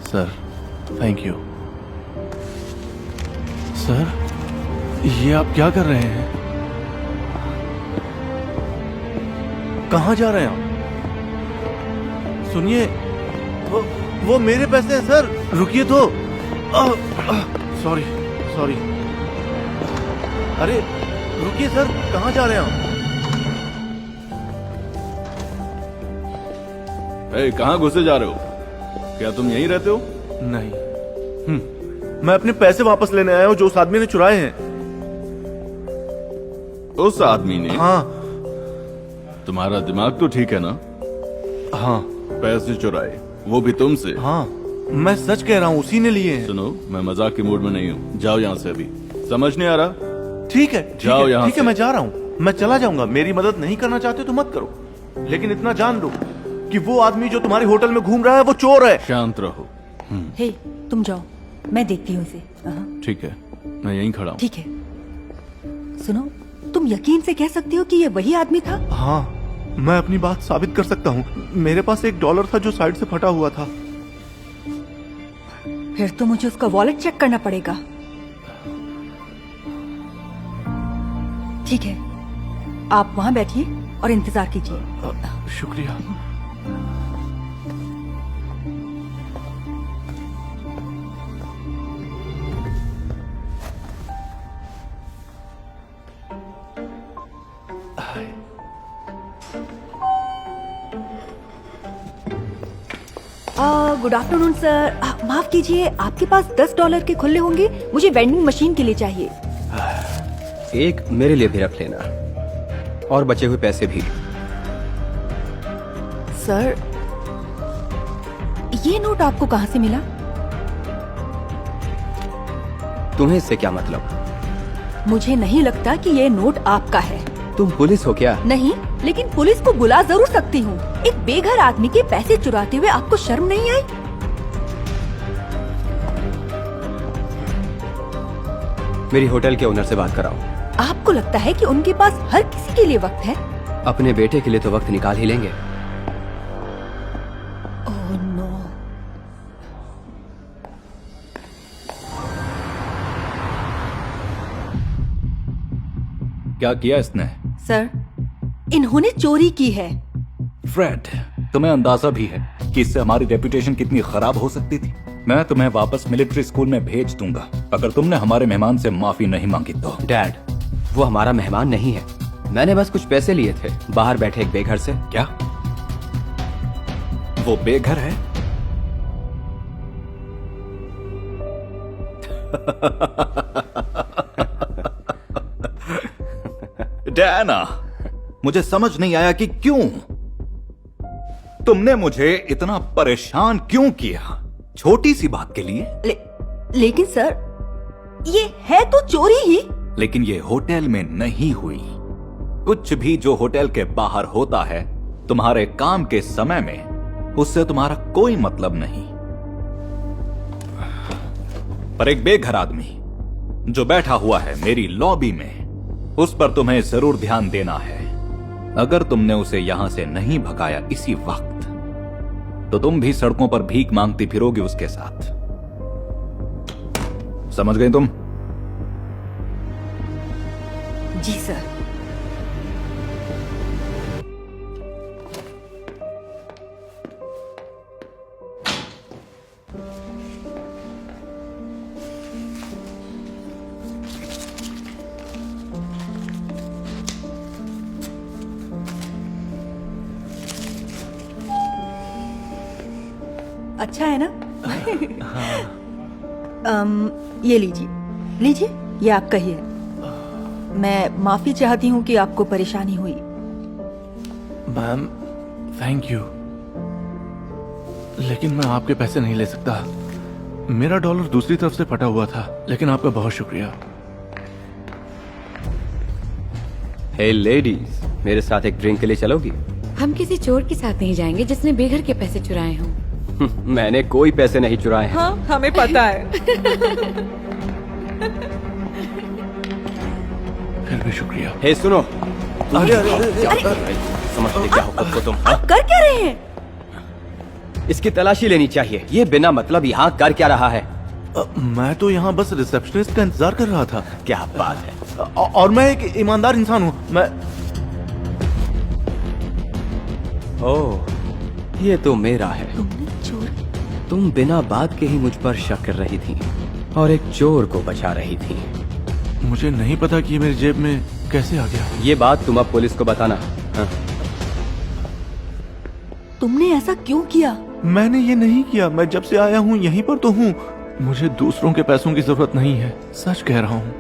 Sir thank you. Sir ये आप क्या कर रहे हैं? कहाँ जा रहे हैं आप? सुनिए, वो मेरे पैसे हैं सर, रुकिए तो। Sorry sorry. अरे रुकिए सर, कहाँ जा रहे हैं आप? कहाँ घुसे जा रहे हो? क्या तुम यहीं रहते हो? नहीं, मैं अपने पैसे वापस लेने आया हूँ जो उस आदमी ने चुराए हैं। उस आदमी ने? हाँ। तुम्हारा दिमाग तो ठीक है ना? हाँ। पैसे चुराए, वो भी तुमसे? हाँ, मैं सच कह रहा हूँ, उसी ने लिए हैं। सुनो, मैं मजाक के मूड में नहीं हूँ, जाओ यहाँ से अभी। समझ नहीं आ रहा? ठीक है, जाओ यहाँ ठीक है, से। मैं जा रहा हूँ, मैं चला जाऊंगा। मेरी मदद नहीं करना चाहते तो मत करो, लेकिन इतना जान लो कि वो आदमी जो तुम्हारे होटल में घूम रहा है वो चोर है। शांत रहो। हे, तुम जाओ, मैं देखती हूँ इसे। ठीक है, मैं यहीं खड़ा हूँ। ठीक है। सुनो, तुम यकीन से कह सकती हो कि ये वही आदमी था? हाँ, मैं अपनी बात साबित कर सकता हूँ। मेरे पास $1 था जो साइड से फटा हुआ था। फिर तो मुझे उसका वॉलेट चेक करना पड़ेगा। ठीक है, आप वहां बैठिए और इंतजार कीजिए। शुक्रिया। Good afternoon sir. माफ कीजिए, आपके पास $10 के खुले होंगे? मुझे वेंडिंग मशीन के लिए चाहिए। एक मेरे लिए भी रख लेना, और बचे हुए पैसे भी। सर, ये नोट आपको कहाँ से मिला? तुम्हें इससे क्या मतलब? मुझे नहीं लगता कि ये नोट आपका है। तुम पुलिस हो क्या? नहीं, लेकिन पुलिस को बुला जरूर सकती हूँ। एक बेघर आदमी के पैसे चुराते हुए आपको शर्म नहीं आई? मेरी होटल के ओनर से बात कराओ। आपको लगता है कि उनके पास हर किसी के लिए वक्त है? अपने बेटे के लिए तो वक्त निकाल ही लेंगे। Oh no. क्या किया इसने? सर, इन्होंने चोरी की है। फ्रेड, तुम्हें अंदाजा भी है कि इससे हमारी रेपुटेशन कितनी खराब हो सकती थी। मैं तुम्हें वापस मिलिट्री स्कूल में भेज दूंगा अगर तुमने हमारे मेहमान से माफी नहीं मांगी तो। डैड, वो हमारा मेहमान नहीं है। मैंने बस कुछ पैसे लिए थे बाहर बैठे एक बेघर से। क्या वो बेघर है? डैना, मुझे समझ नहीं आया कि क्यों तुमने मुझे इतना परेशान क्यों किया छोटी सी बात के लिए। लेकिन सर, ये है तो चोरी ही। लेकिन ये होटल में नहीं हुई। कुछ भी जो होटल के बाहर होता है तुम्हारे काम के समय में, उससे तुम्हारा कोई मतलब नहीं। पर एक बेघर आदमी जो बैठा हुआ है मेरी लॉबी में, उस पर तुम्हें जरूर ध्यान देना है। अगर तुमने उसे यहां से नहीं भगाया इसी वक्त, तो तुम भी सड़कों पर भीख मांगती फिरोगी उसके साथ। समझ गई तुम? जी सर। अच्छा है ना? ये लीजिए, लीजिए, ये आपका ही है। मैं माफी चाहती हूँ कि आपको परेशानी हुई। मैम थैंक यू, लेकिन मैं आपके पैसे नहीं ले सकता। मेरा डॉलर दूसरी तरफ से फटा हुआ था, लेकिन आपका बहुत शुक्रिया। हे लेडीज, मेरे साथ एक ड्रिंक के लिए चलोगी? हम किसी चोर के साथ नहीं जाएंगे जिसने बेघर के पैसे चुराए हों। मैंने कोई पैसे नहीं चुराए हैं। हाँ, हमें पता है। फिर भी शुक्रिया। हे सुनो, अरे अरे अरे, समझते क्या हो खुद को तुम? आप कर क्या रहे हैं? इसकी तलाशी लेनी चाहिए। ये बिना मतलब यहाँ कर क्या रहा है? मैं तो यहाँ बस रिसेप्शनिस्ट का इंतजार कर रहा था। क्या बात है? और मैं एक ईमानदार इंसान हूँ। मैं ओह, ये तो मेरा है। तुमने चोर? तुम बिना बात के ही मुझ पर शक कर रही थी और एक चोर को बचा रही थी। मुझे नहीं पता कि ये मेरी जेब में कैसे आ गया। ये बात तुम अब पुलिस को बताना। हाँ। तुमने ऐसा क्यों किया? मैंने ये नहीं किया। मैं जब से आया हूँ यहीं पर तो हूँ। मुझे दूसरों के पैसों की जरूरत नहीं है, सच कह रहा हूँ।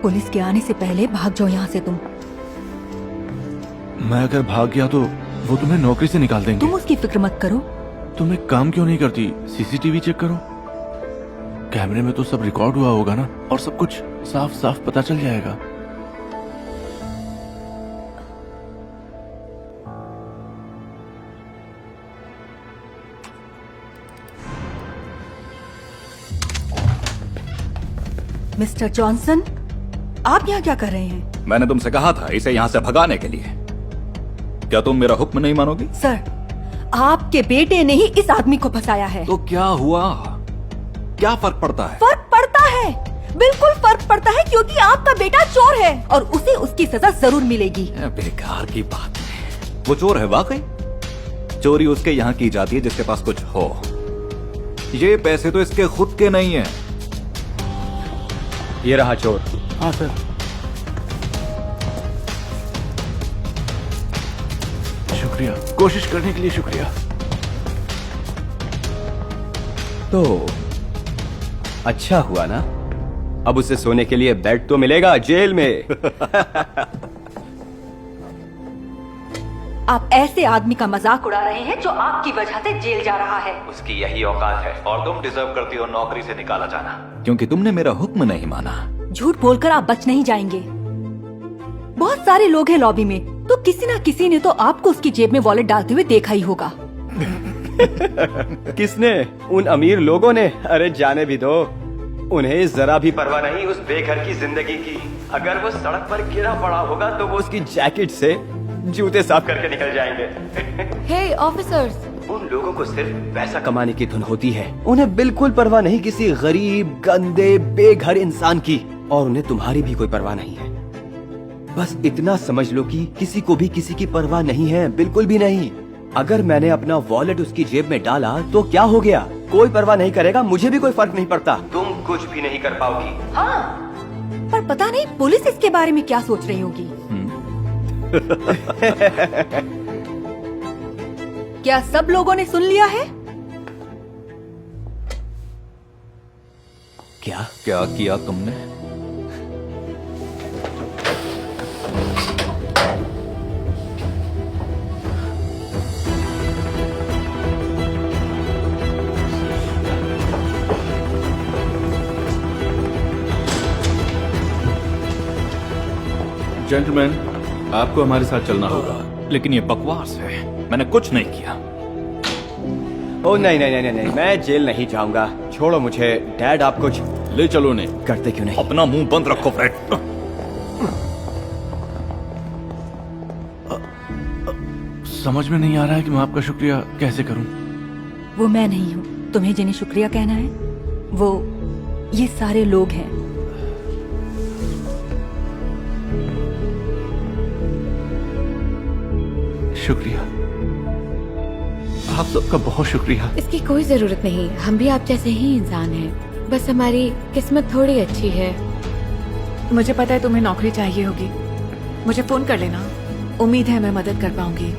पुलिस के आने से पहले भाग जाओ यहाँ से तुम। मैं अगर भाग गया तो वो तुम्हें नौकरी से निकाल देंगे। तुम उसकी फिक्र मत करो। तुम एक काम क्यों नहीं करती? सीसीटीवी चेक करो। कैमरे में तो सब रिकॉर्ड हुआ होगा ना, और सब कुछ साफ साफ पता चल जाएगा। मिस्टर जॉनसन, आप यहाँ क्या कर रहे हैं? मैंने तुमसे कहा था इसे यहाँ से भगाने के लिए। क्या तुम मेरा हुक्म नहीं मानोगी? सर, आपके बेटे ने ही इस आदमी को फंसाया है। तो क्या हुआ? क्या फर्क पड़ता है? फर्क पड़ता है, बिल्कुल फर्क पड़ता है, क्योंकि आपका बेटा चोर है और उसे उसकी सजा जरूर मिलेगी। बेकार की बात है। वो चोर है वाकई। चोरी उसके यहाँ की जाती है जिसके पास कुछ हो। ये पैसे तो इसके खुद के नहीं है। ये रहा चोर। हाँ सर। शुक्रिया, कोशिश करने के लिए शुक्रिया। तो अच्छा हुआ ना, अब उसे सोने के लिए बेड तो मिलेगा जेल में। आप ऐसे आदमी का मजाक उड़ा रहे हैं जो आपकी वजह से जेल जा रहा है। उसकी यही औकात है और तुम डिजर्व करती हो नौकरी से निकाला जाना, क्योंकि तुमने मेरा हुक्म नहीं माना। झूठ बोलकर आप बच नहीं जाएंगे। बहुत सारे लोग हैं लॉबी में, तो किसी ना किसी ने तो आपको उसकी जेब में वॉलेट डालते हुए देखा ही होगा। किसने? उन अमीर लोगों ने? अरे जाने भी दो, उन्हें जरा भी परवाह नहीं उस बेघर की जिंदगी की। अगर वो सड़क पर गिरा पड़ा होगा तो वो उसकी जैकेट से जूते साफ करके निकल जाएंगे। हे ऑफिसर्स, उन लोगों को सिर्फ पैसा कमाने की धुन होती है। उन्हें बिल्कुल परवाह नहीं किसी गरीब, गंदे, बेघर इंसान की, और उन्हें तुम्हारी भी कोई परवाह नहीं है। बस इतना समझ लो कि किसी को भी किसी की परवाह नहीं है, बिल्कुल भी नहीं। अगर मैंने अपना वॉलेट उसकी जेब में डाला तो क्या हो गया? कोई परवाह नहीं करेगा, मुझे भी कोई फर्क नहीं पड़ता। तुम कुछ भी नहीं कर पाओगी। हाँ, पर पता नहीं पुलिस इसके बारे में क्या सोच रही होगी। क्या सब लोगों ने सुन लिया है? क्या? क्या किया तुमने? जेंटलमैन, आपको हमारे साथ चलना होगा। लेकिन ये बकवास है, मैंने कुछ नहीं किया। ओ नहीं नहीं नहीं नहीं, मैं जेल नहीं जाऊंगा। छोड़ो मुझे। डैड, आप कुछ ले चलो उन्हें। करते क्यों नहीं? अपना मुंह बंद रखो फ्रेड। समझ में नहीं आ रहा है कि मैं आपका शुक्रिया कैसे करूं। वो मैं नहीं हूँ, तुम्हें जिन्हें शुक्रिया कहना है वो ये सारे लोग हैं। शुक्रिया, आप सबका बहुत शुक्रिया। इसकी कोई जरूरत नहीं, हम भी आप जैसे ही इंसान हैं। बस हमारी किस्मत थोड़ी अच्छी है। मुझे पता है तुम्हें नौकरी चाहिए होगी, मुझे फोन कर लेना। उम्मीद है मैं मदद कर पाऊंगी।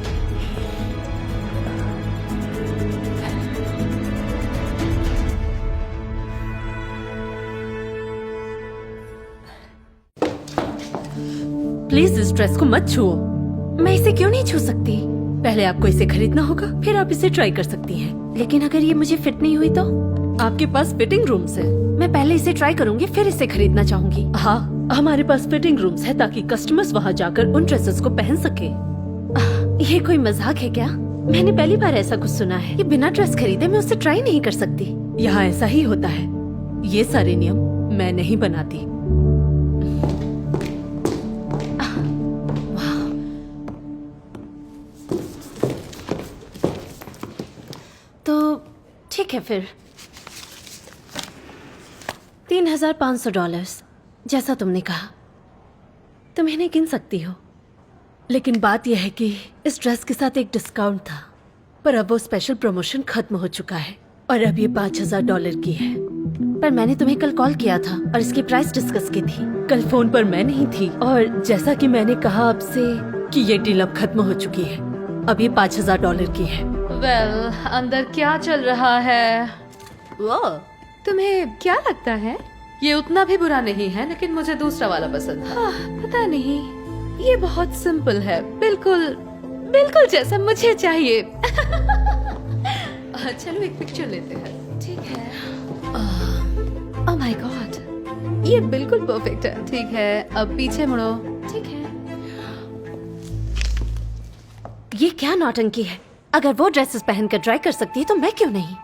प्लीज इस ड्रेस को मत छुओ। मैं इसे क्यों नहीं छू सकती? पहले आपको इसे खरीदना होगा, फिर आप इसे ट्राई कर सकती हैं। लेकिन अगर ये मुझे फिट नहीं हुई तो? आपके पास फिटिंग रूम्स है। मैं पहले इसे ट्राई करूंगी, फिर इसे खरीदना चाहूंगी। हाँ, हमारे पास फिटिंग रूम्स है ताकि कस्टमर्स वहाँ जाकर उन ड्रेसेस को पहन सके। ये कोई मजाक है क्या? मैंने पहली बार ऐसा कुछ सुना है कि बिना ड्रेस खरीदे मैं उसे ट्राई नहीं कर सकती। यहाँ ऐसा ही होता है। ये सारे नियम मैं नहीं बनाती। ठीक है फिर, $3,500 जैसा तुमने कहा। तुम इन्हें गिन सकती हो, लेकिन बात यह है कि इस ड्रेस के साथ एक डिस्काउंट था, पर अब वो स्पेशल प्रमोशन खत्म हो चुका है और अब ये $5,000 की है। पर मैंने तुम्हें कल कॉल किया था और इसकी प्राइस डिस्कस की थी। कल फोन पर मैं नहीं थी और जैसा कि मैंने कहा आपसे कि ये डील अब खत्म हो चुकी है। अब ये $5,000 की है। अंदर क्या चल रहा है? वो तुम्हें क्या लगता है? ये उतना भी बुरा नहीं है, लेकिन मुझे दूसरा वाला पसंद है। पता नहीं, ये बहुत सिंपल है, बिल्कुल बिल्कुल जैसा मुझे चाहिए। चलो एक पिक्चर लेते हैं। ठीक है। ओह माय गॉड, ये बिल्कुल परफेक्ट है। ठीक है, अब पीछे मुड़ो। ठीक है। ये क्या नौटंकी है? अगर वो ड्रेसेस पहनकर ट्राई कर सकती है तो मैं क्यों नहीं?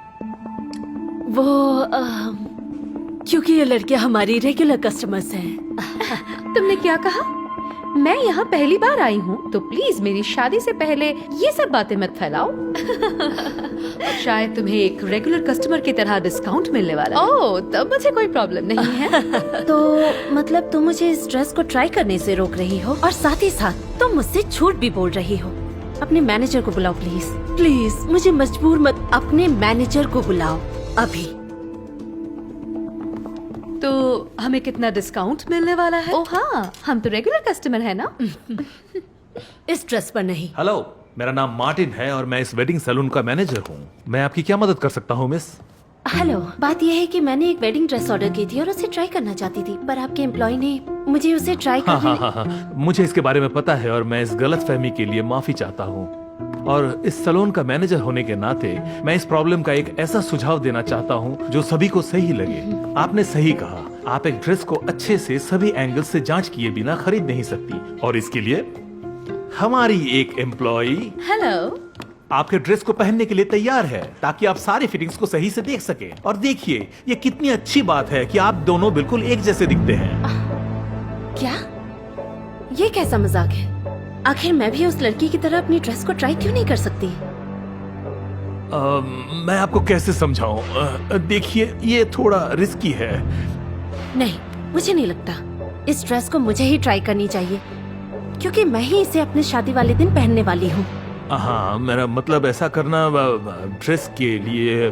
वो क्योंकि ये लड़कियां हमारी रेगुलर कस्टमर्स हैं। तुमने क्या कहा? मैं यहाँ पहली बार आई हूँ, तो प्लीज मेरी शादी से पहले ये सब बातें मत फैलाओ। शायद तुम्हें एक रेगुलर कस्टमर की तरह डिस्काउंट मिलने वाला है। ओह, तब मुझे कोई प्रॉब्लम नहीं है। तो मतलब तुम मुझे इस ड्रेस को ट्राई करने से रोक रही हो और साथ ही साथ तुम मुझसे झूठ भी बोल रही हो। अपने मैनेजर को बुलाओ प्लीज। प्लीज मुझे मजबूर मत। अपने मैनेजर को बुलाओ अभी। तो हमें कितना डिस्काउंट मिलने वाला है? ओह हाँ, हम तो रेगुलर कस्टमर है ना। इस ड्रेस पर नहीं। हेलो, मेरा नाम मार्टिन है और मैं इस वेडिंग सैलून का मैनेजर हूँ। मैं आपकी क्या मदद कर सकता हूँ मिस? हेलो, बात यह है कि मैंने एक वेडिंग ड्रेस ऑर्डर की थी और उसे ट्राई करना चाहती थी, पर आपके एम्प्लॉय ने मुझे उसे ट्राई करने हाँ, मुझे इसके बारे में पता है और मैं इस गलतफहमी के लिए माफी चाहता हूँ। और इस सैलून का मैनेजर होने के नाते मैं इस प्रॉब्लम का एक ऐसा सुझाव देना चाहता हूँ जो सभी को सही लगे। आपने सही कहा, आप एक ड्रेस को अच्छे से सभी एंगल से जांच किए बिना खरीद नहीं सकती, और इसके लिए हमारी एक एम्प्लॉई हेलो आपके ड्रेस को पहनने के लिए तैयार है, ताकि आप सारे फिटिंग्स को सही से देख सके। और देखिए, ये कितनी अच्छी बात है कि आप दोनों बिल्कुल एक जैसे दिखते हैं। क्या? ये कैसा मजाक है? आखिर मैं भी उस लड़की की तरह अपनी ड्रेस को ट्राई क्यों नहीं कर सकती? मैं आपको कैसे समझाऊं? देखिए, ये थोड़ा रिस्की है। नहीं, मुझे नहीं लगता। इस ड्रेस को मुझे ही ट्राई करनी चाहिए, क्योंकि मैं ही इसे अपने शादी वाले दिन पहनने वाली हूँ। हाँ, मेरा मतलब ऐसा करना ड्रेस के लिए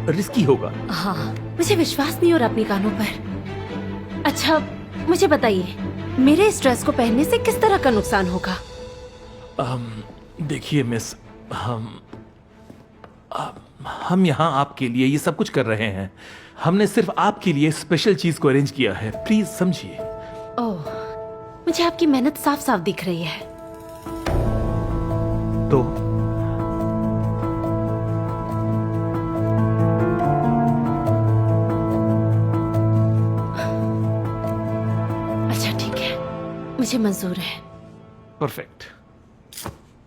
रिस्की होगा। हाँ, मुझे विश्वास नहीं हो रहा अपने कानों पर। अच्छा, मुझे बताइए, मेरे इस ड्रेस को पहनने से किस तरह का नुकसान होगा? देखिए मिस, हम यहाँ आपके लिए ये सब कुछ कर रहे हैं। हमने सिर्फ आपके लिए स्पेशल चीज को अरेंज किया है, प्लीज समझिए। ओह, मुझे आपकी मेहनत साफ साफ दिख रही है। तो अच्छा ठीक है, मुझे मंजूर है। परफेक्ट।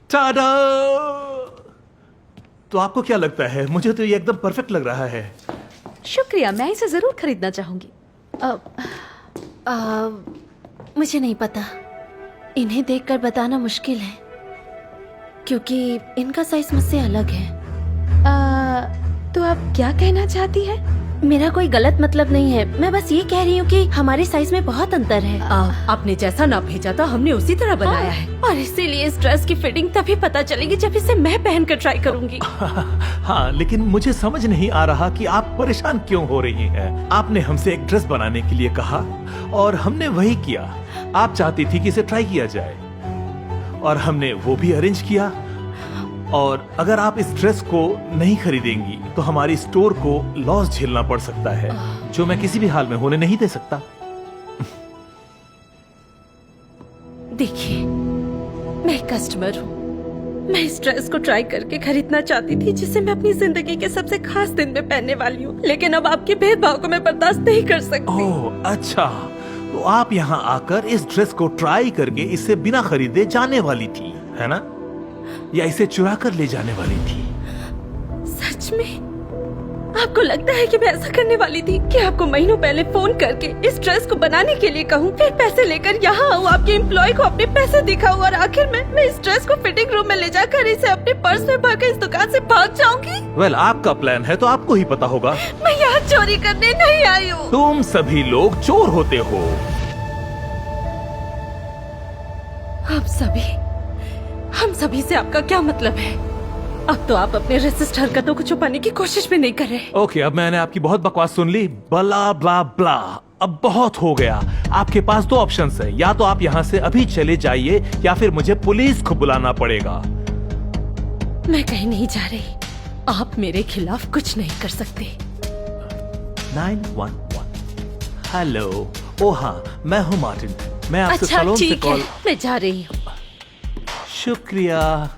टाडा! तो आपको क्या लगता है? मुझे तो ये एकदम परफेक्ट लग रहा है। शुक्रिया, मैं इसे जरूर खरीदना चाहूंगी। मुझे नहीं पता, इन्हें देखकर बताना मुश्किल है, क्योंकि इनका साइज मुझसे अलग है। तो आप क्या कहना चाहती है? मेरा कोई गलत मतलब नहीं है, मैं बस ये कह रही हूँ कि हमारे साइज में बहुत अंतर है। आपने जैसा नाप भेजा था हमने उसी तरह बनाया है, और इसीलिए इस ड्रेस की फिटिंग तभी पता चलेगी जब इसे मैं पहनकर ट्राई करूंगी। हाँ, लेकिन मुझे समझ नहीं आ रहा कि आप परेशान क्यों हो रही हैं। आपने हमसे एक ड्रेस बनाने के लिए कहा और हमने वही किया। आप चाहती थी कि इसे ट्राई किया जाए और हमने वो भी अरेंज किया। और अगर आप इस ड्रेस को नहीं खरीदेंगी तो हमारी स्टोर को लॉस झेलना पड़ सकता है, जो मैं किसी भी हाल में होने नहीं दे सकता। देखिए, मैं कस्टमर हूँ। मैं इस ड्रेस को ट्राई करके खरीदना चाहती थी, जिसे मैं अपनी जिंदगी के सबसे खास दिन में पहनने वाली हूँ, लेकिन अब आपके भेदभाव को मैं बर्दाश्त नहीं कर सकती। ओह अच्छा, तो आप यहाँ आकर इस ड्रेस को ट्राई करके इसे बिना खरीदे जाने वाली थी, है ना? या इसे चुरा कर ले जाने वाली थी? सच में? आपको लगता है कि मैं ऐसा करने वाली थी कि आपको महीनों पहले फोन करके इस ड्रेस को बनाने के लिए कहूँ, फिर पैसे लेकर यहाँ आऊँ, आपके एम्प्लॉय को अपने पैसे दिखाऊँ और आखिर में मैं इस ड्रेस को फिटिंग रूम में ले जाकर इसे अपने पर्स में भरकर इस दुकान से भाग जाऊंगी? वेल, आपका प्लान है तो आपको ही पता होगा। मैं यहाँ चोरी करने नहीं आई हूँ। तुम सभी लोग चोर होते हो। हम सभी से आपका क्या मतलब है? अब तो आप अपने रेसिस्ट हरकतों को छुपाने की कोशिश भी नहीं कर रहे। ओके, अब मैंने आपकी बहुत बकवास सुन ली। ब्ला ब्ला ब्ला, अब बहुत हो गया। आपके पास दो ऑप्शंस हैं, या तो आप यहाँ से अभी चले जाइए या फिर मुझे पुलिस को बुलाना पड़ेगा। मैं कहीं नहीं जा रही। आप मेरे खिलाफ कुछ नहीं कर सकते। 911। हेलो। ओ हाँ, मैं हूँ मार्टिन। मैं आपसे अच्छा सलोन से ठीक है, कॉल। मैं जा रही हूँ। शुक्रिया।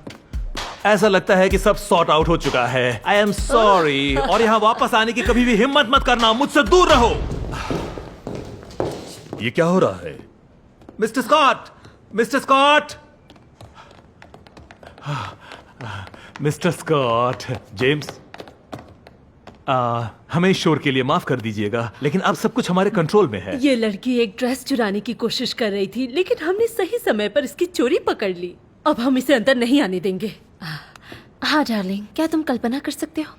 ऐसा लगता है कि सब सॉर्ट आउट हो चुका है। I am sorry. और यहाँ वापस आने की कभी भी हिम्मत मत करना, मुझसे दूर रहो। ये क्या हो रहा है? Mister Scott, mister Scott, mister Scott. James, हमें इस शोर के लिए माफ कर दीजिएगा, लेकिन अब सब कुछ हमारे कंट्रोल में है। ये लड़की एक ड्रेस चुराने की कोशिश कर रही थी, लेकिन हमने सही समय पर इसकी चोरी पकड़ ली। अब हम इसे अंदर नहीं आने देंगे। हाँ डार्लिंग, क्या तुम कल्पना कर सकते हो?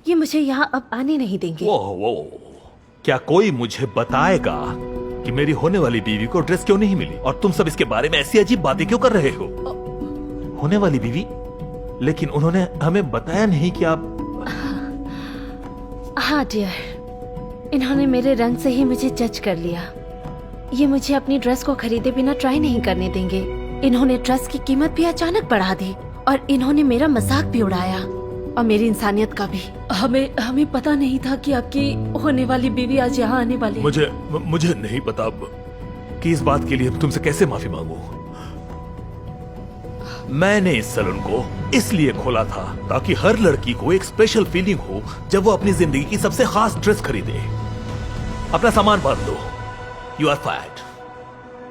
ये मुझे यहाँ अब आने नहीं देंगे। वो क्या कोई मुझे बताएगा कि मेरी होने वाली बीवी को ड्रेस क्यों नहीं मिली? और तुम सब इसके बारे में ऐसी अजीब बातें क्यों कर रहे हो? होने वाली बीवी? लेकिन उन्होंने हमें बताया नहीं कि आप। हाँ डियर, इन्होंने मेरे रंग से ही मुझे जज कर लिया। ये मुझे अपनी ड्रेस को खरीदे बिना ट्राई नहीं करने देंगे। इन्होंने ड्रेस की कीमत भी अचानक बढ़ा दी और इन्होंने मेरा मजाक भी उड़ाया और मेरी इंसानियत का भी। हमें पता नहीं था कि आपकी होने वाली बीवी आज यहाँ आने वाली है। मुझे नहीं पता कि इस बात के लिए तुमसे कैसे माफी मांगू। मैंने इस सैलून को इसलिए खोला था ताकि हर लड़की को एक स्पेशल फीलिंग हो जब वो अपनी जिंदगी की सबसे खास ड्रेस खरीदे। अपना सामान बांध दो, यू आर फायर्ड।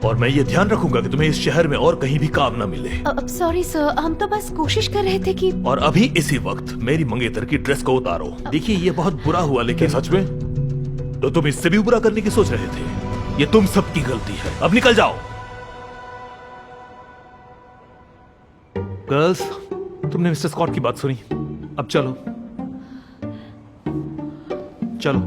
और मैं ये ध्यान रखूंगा कि तुम्हें इस शहर में और कहीं भी काम न मिले। अब सॉरी सर, हम तो बस कोशिश कर रहे थे कि। और अभी इसी वक्त मेरी मंगेतर की ड्रेस को उतारो। देखिए, ये बहुत बुरा हुआ, लेकिन सच में तो तुम इससे भी बुरा करने की सोच रहे थे। ये तुम सबकी गलती है। अब निकल जाओ। गर्ल्स, तुमने मिस्टर स्कॉट की बात सुनी, अब चलो चलो।